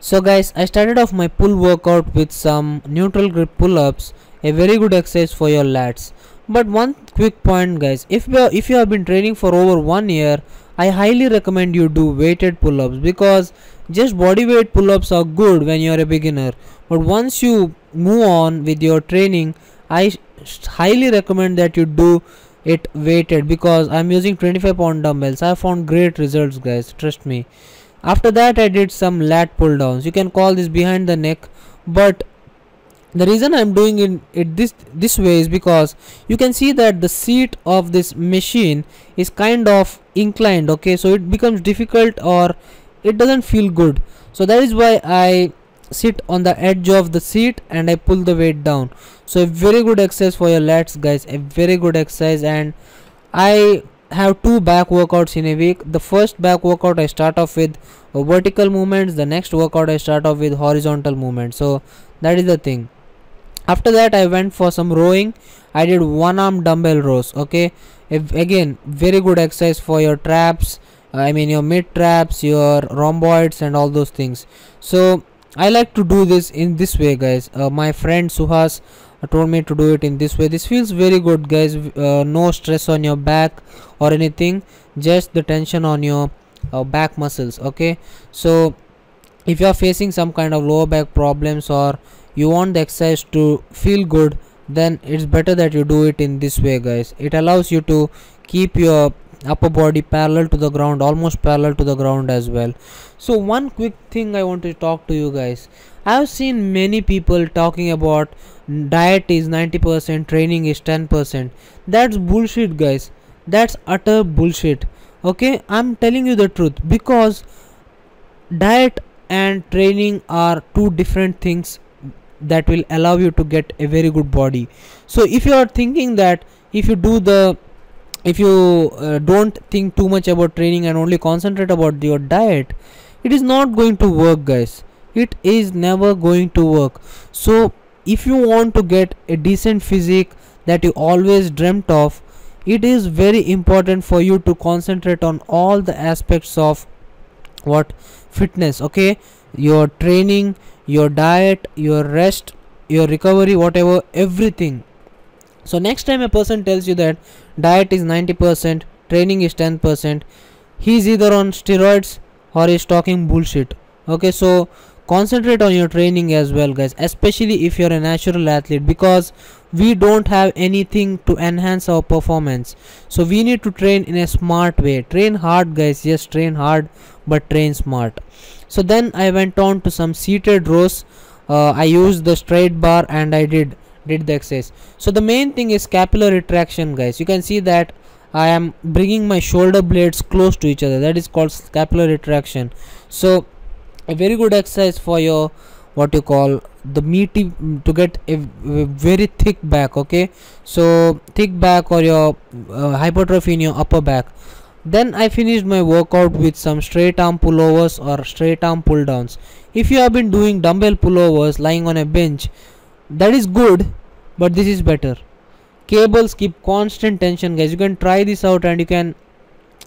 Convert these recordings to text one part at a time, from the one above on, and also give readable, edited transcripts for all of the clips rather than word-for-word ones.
So guys, I started off my pull workout with some neutral grip pull-ups, a very good exercise for your lats. But one quick point guys, if you have been training for over 1 year, I highly recommend you do weighted pull-ups, because just body weight pull-ups are good when you are a beginner, but once you move on with your training, I highly recommend that you do it weighted, because I'm using 25-pound dumbbells. I found great results guys, trust me. After that I did some lat pull downs. You can call this behind the neck, but the reason I'm doing it this way is because you can see that the seat of this machine is kind of inclined, okay, so it becomes difficult or it doesn't feel good. So that is why I sit on the edge of the seat and I pull the weight down. So a very good exercise for your lats guys, a very good exercise. And I have two back workouts in a week. The first back workout I start off with vertical movements, the next workout I start off with horizontal movements. So that is the thing. After that I went for some rowing. I did one arm dumbbell rows, okay. Again, very good exercise for your traps, I mean your mid traps, your rhomboids and all those things. So I like to do this in this way guys. My friend Suhas told me to do it in this way. This feels very good guys. No stress on your back or anything, just the tension on your back muscles, okay. So if you are facing some kind of lower back problems or you want the exercise to feel good, then it's better that you do it in this way guys. It allows you to keep your upper body parallel to the ground, almost parallel to the ground as well. So one quick thing I want to talk to you guys. I have seen many people talking about diet is 90%, training is 10%. That's bullshit guys, that's utter bullshit, okay. I'm telling you the truth, because diet and training are two different things that will allow you to get a very good body. So if you are thinking that if you don't think too much about training and only concentrate about your diet, it is not going to work guys. It is never going to work. So if you want to get a decent physique that you always dreamt of, it is very important for you to concentrate on all the aspects of what fitness, okay. Your training, your diet, your rest, your recovery, whatever, everything. So next time a person tells you that diet is 90%, training is 10%, he is either on steroids or is talking bullshit, okay. So concentrate on your training as well guys, especially if you're a natural athlete, because we don't have anything to enhance our performance. So we need to train in a smart way. Train hard guys, yes, train hard, but train smart. So then I went on to some seated rows. I used the straight bar and I did the exercise. So the main thing is scapular retraction guys. You can see that I am bringing my shoulder blades close to each other. That is called scapular retraction. So a very good exercise for your what you call the meaty, to get a very thick back, okay. So thick back or your hypertrophy in your upper back. Then I finished my workout with some straight arm pullovers or straight arm pull downs. If you have been doing dumbbell pullovers lying on a bench, that is good, but this is better. Cables keep constant tension guys. You can try this out and you can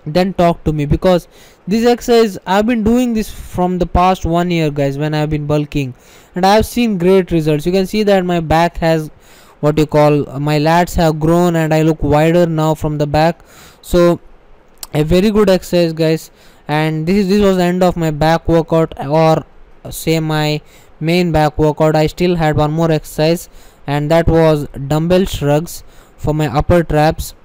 then talk to me, because this exercise I've been doing this from the past 1 year guys, when I've been bulking, and I've seen great results. You can see that my back has what you call my lats have grown and I look wider now from the back. So a very good exercise guys. And this was the end of my back workout, or say my main back workout. I still had one more exercise, and that was dumbbell shrugs for my upper traps.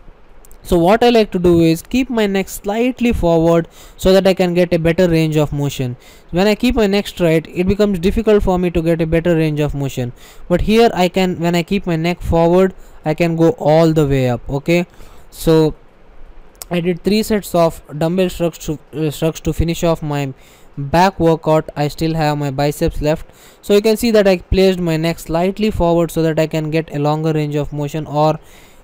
So what I like to do is keep my neck slightly forward so that I can get a better range of motion. When I keep my neck straight, it becomes difficult for me to get a better range of motion, but here I can, when I keep my neck forward, I can go all the way up, okay. So I did 3 sets of dumbbell shrugs to finish off my back workout. I still have my biceps left, so you can see that I placed my neck slightly forward so that I can get a longer range of motion, or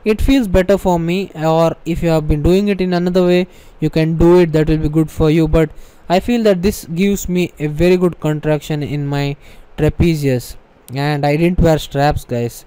it feels better for me. Or if you have been doing it in another way, you can do it, that will be good for you. But I feel that this gives me a very good contraction in my trapezius, and I didn't wear straps guys.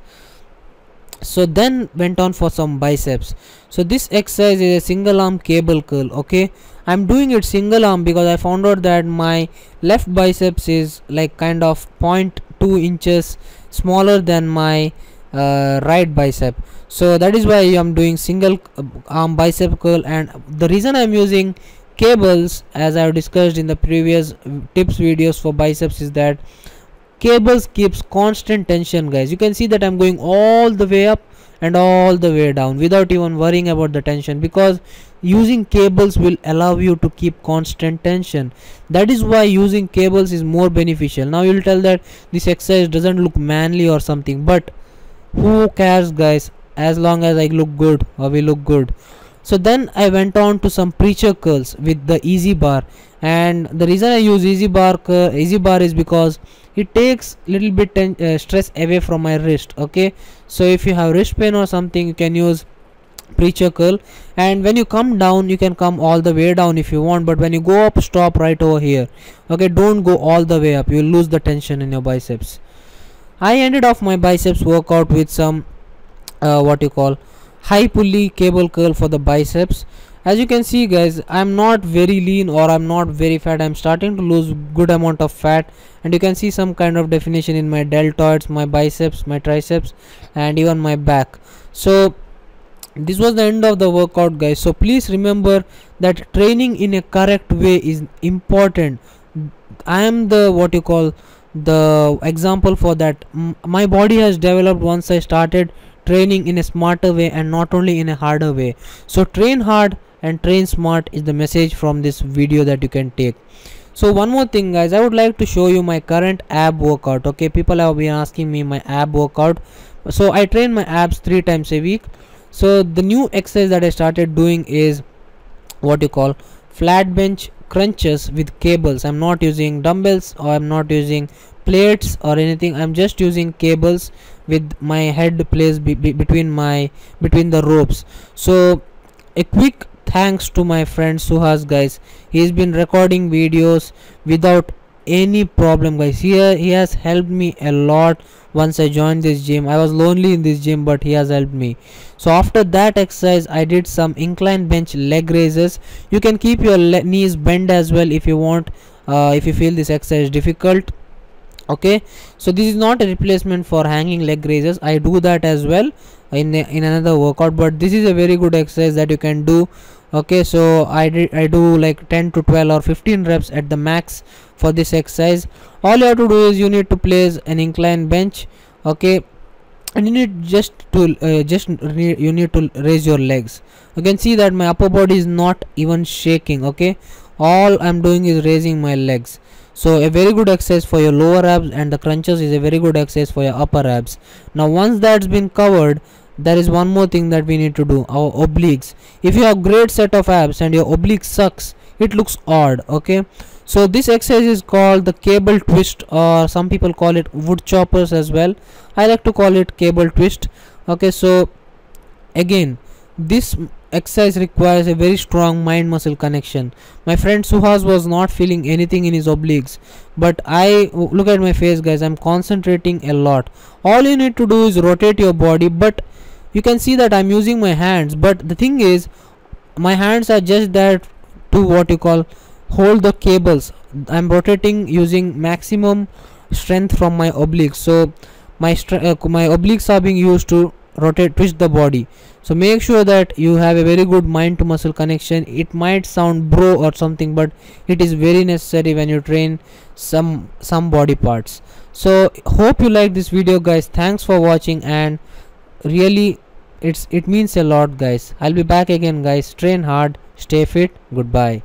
So then went on for some biceps. So this exercise is a single arm cable curl, okay. I'm doing it single arm because I found out that my left biceps is like kind of 0.2 inches smaller than my right bicep. So that is why I'm doing single arm bicep curl. And the reason I'm using cables, as I've discussed in the previous tips videos for biceps, is that cables keeps constant tension, guys. You can see that I'm going all the way up and all the way down without even worrying about the tension, because using cables will allow you to keep constant tension. That is why using cables is more beneficial. Now you'll tell that this exercise doesn't look manly or something, but who cares, guys, as long as I look good or we look good. So then I went on to some preacher curls with the easy bar, and the reason I use easy bar is because it takes little bit stress away from my wrist. Okay, so if you have wrist pain or something, you can use preacher curl. And when you come down, you can come all the way down if you want, but when you go up, stop right over here. Okay, don't go all the way up, you'll lose the tension in your biceps. I ended off my biceps workout with some what you call high pulley cable curl for the biceps. As you can see, guys, I'm not very lean or I'm not very fat. I'm starting to lose good amount of fat, and you can see some kind of definition in my deltoids, my biceps, my triceps, and even my back. So this was the end of the workout, guys. So please remember that training in a correct way is important. I am the what you call the example for that. My body has developed once I started training in a smarter way and not only in a harder way. So train hard and train smart is the message from this video that you can take. So one more thing, guys, I would like to show you my current ab workout. Okay, people have been asking me my ab workout. So I train my abs 3 times a week. So the new exercise that I started doing is what you call flat bench crunches with cables. I'm not using dumbbells or I'm not using plates or anything. I'm just using cables with my head placed between the ropes. So a quick thanks to my friend Suhas, guys. He's been recording videos without any problem, guys. He has helped me a lot. Once I joined this gym, I was lonely in this gym, but he has helped me. So after that exercise, I did some incline bench leg raises. You can keep your knees bent as well if you want, if you feel this exercise difficult. Okay, so this is not a replacement for hanging leg raises. I do that as well in another workout, but this is a very good exercise that you can do. Okay, so I do like 10 to 12 or 15 reps at the max for this exercise. All you have to do is you need to place an incline bench. Okay, and you need you need to raise your legs. You can see that my upper body is not even shaking. Okay, all I'm doing is raising my legs. So a very good exercise for your lower abs, and the crunches is a very good exercise for your upper abs. Now once that's been covered, there is one more thing that we need to do, our obliques. If you have great set of abs and your oblique sucks, it looks odd. Okay, so this exercise is called the cable twist, or some people call it wood choppers as well. I like to call it cable twist. Okay, so again, this exercise requires a very strong mind muscle connection. My friend Suhas was not feeling anything in his obliques, but I look at my face, guys, I'm concentrating a lot. All you need to do is rotate your body, but you can see that I'm using my hands, but the thing is my hands are just there to what you call hold the cables. I'm rotating using maximum strength from my obliques. So my obliques are being used to twist the body. So make sure that you have a very good mind to muscle connection. It might sound bro or something, but it is very necessary when you train some body parts. So hope you like this video, guys. Thanks for watching, and really it means a lot, guys. I'll be back again, guys. Train hard, stay fit. Goodbye.